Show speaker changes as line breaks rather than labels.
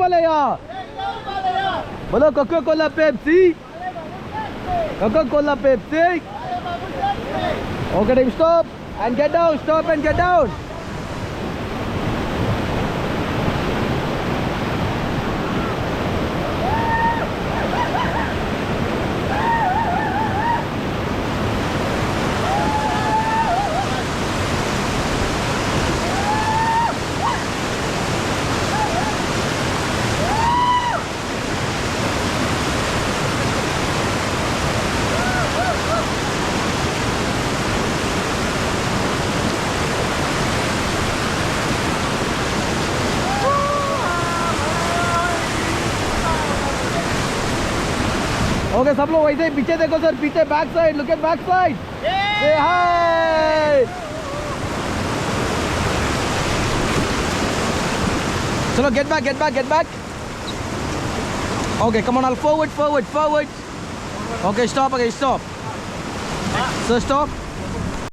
Balaya. Hello, Coca-Cola, Pepsi. Coca-Cola, Pepsi. Okay, team, stop and get down. Stop and get down. Okay, सब लोग वैसे ही पीछे देखो sir, पीछे back side, look at back side. Say hi. Chalo, get back, get back, get back. Okay, come on, I'll forward. Okay, stop, stop. So stop.